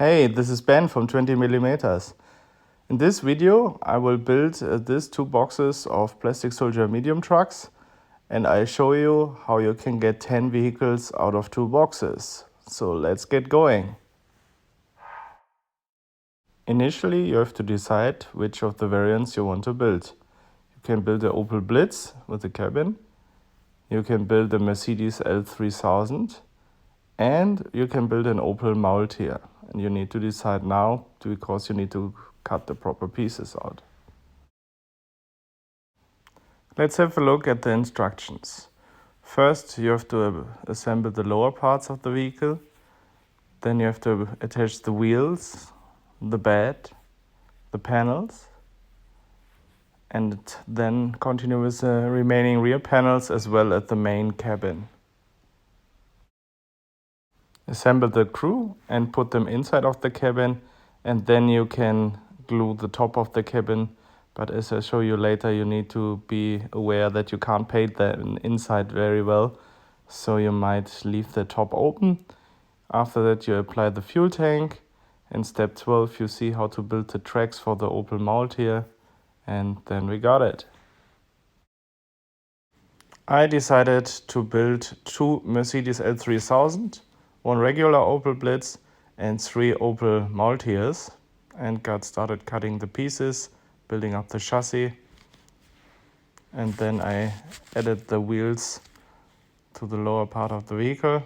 Hey, this is Ben from 20 millimeters. In this video, I will build these two boxes of Plastic Soldier medium trucks, and I show you how you can get 10 vehicles out of two boxes. So let's get going. Initially, you have to decide which of the variants you want to build. You can build the Opel Blitz with a cabin. You can build the Mercedes L3000. And you can build an Opel Maultier. And you need to decide now because you need to cut the proper pieces out. Let's have a look at the instructions. First, you have to assemble the lower parts of the vehicle. Then you have to attach the wheels, the bed, the panels, and then continue with the remaining rear panels as well as the main cabin. Assemble the crew and put them inside of the cabin, and then you can glue the top of the cabin. But as I show you later, you need to be aware that you can't paint the inside very well, so you might leave the top open. After that, you apply the fuel tank. In step 12, you see how to build the tracks for the Opel Maultier, and then we got it. I decided to build two Mercedes L3000, one regular Opel Blitz and three Opel Maultiers, and got started cutting the pieces, building up the chassis, and then I added the wheels to the lower part of the vehicle.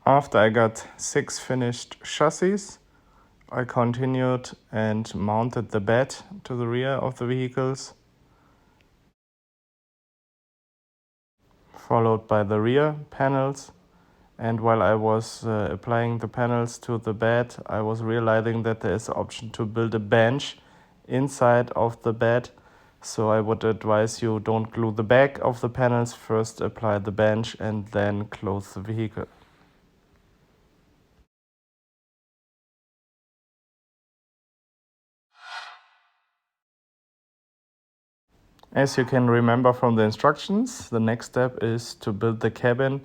After I got 6 finished chassis, I continued and mounted the bed to the rear of the vehicles, followed by the rear panels. And while I was applying the panels to the bed, I was realizing that there is an option to build a bench inside of the bed. So I would advise you don't glue the back of the panels, first apply the bench and then close the vehicle. As you can remember from the instructions, the next step is to build the cabin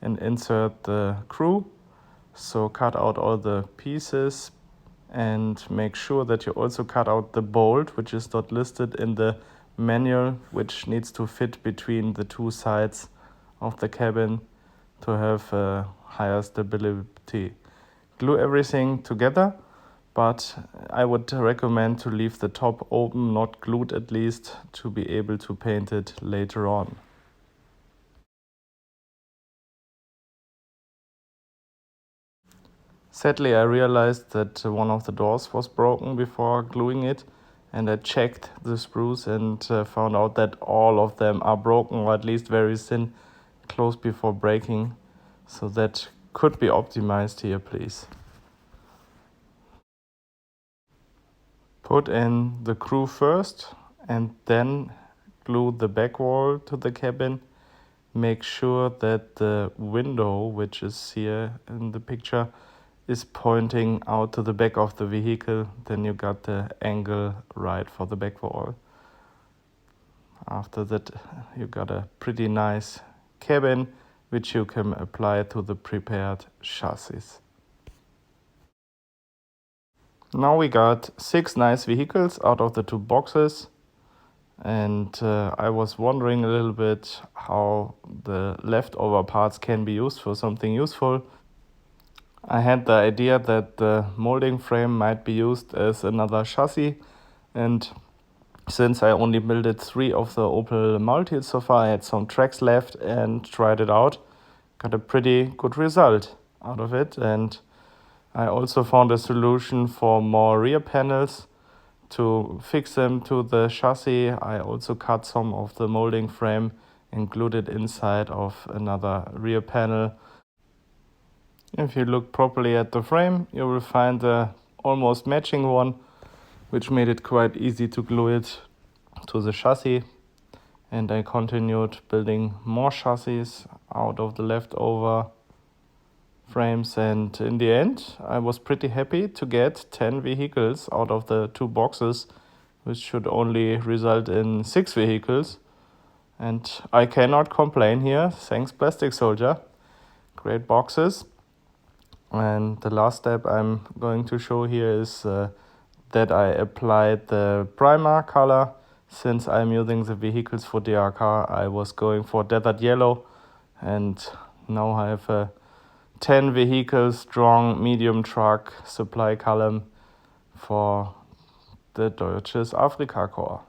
and insert the crew. So cut out all the pieces and make sure that you also cut out the bolt, which is not listed in the manual, which needs to fit between the two sides of the cabin to have a higher stability. Glue everything together, but I would recommend to leave the top open, not glued at least, to be able to paint it later on. Sadly, I realized that one of the doors was broken before gluing it, and I checked the sprues and found out that all of them are broken, or at least very thin, close before breaking. So that could be optimized here, please. Put in the crew first and then glue the back wall to the cabin. Make sure that the window, which is here in the picture, is pointing out to the back of the vehicle. Then you got the angle right for the back wall. After that, you got a pretty nice cabin, which you can apply to the prepared chassis. Now we got 6 nice vehicles out of the 2 boxes, and I was wondering a little bit how the leftover parts can be used for something useful. I had the idea that the molding frame might be used as another chassis, and since I only built 3 of the Opel Maultiers so far, I had some tracks left and tried it out. Got a pretty good result out of it, and I also found a solution for more rear panels to fix them to the chassis. I also cut some of the molding frame and glued it inside of another rear panel. If you look properly at the frame, you will find a almost matching one, which made it quite easy to glue it to the chassis. And I continued building more chassis out of the leftover frames, and in the end I was pretty happy to get 10 vehicles out of the 2 boxes, which should only result in 6 vehicles, and I cannot complain here. Thanks Plastic Soldier. Great boxes. And the last step I'm going to show here is that I applied the primer color. Since I'm using the vehicles for DRK, I was going for Desert Yellow, and now I have a 10 vehicle strong medium truck supply column for the Deutsches Afrika Korps.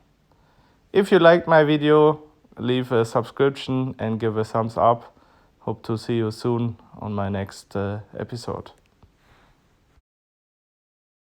If you liked my video, leave a subscription and give a thumbs up. Hope to see you soon on my next episode.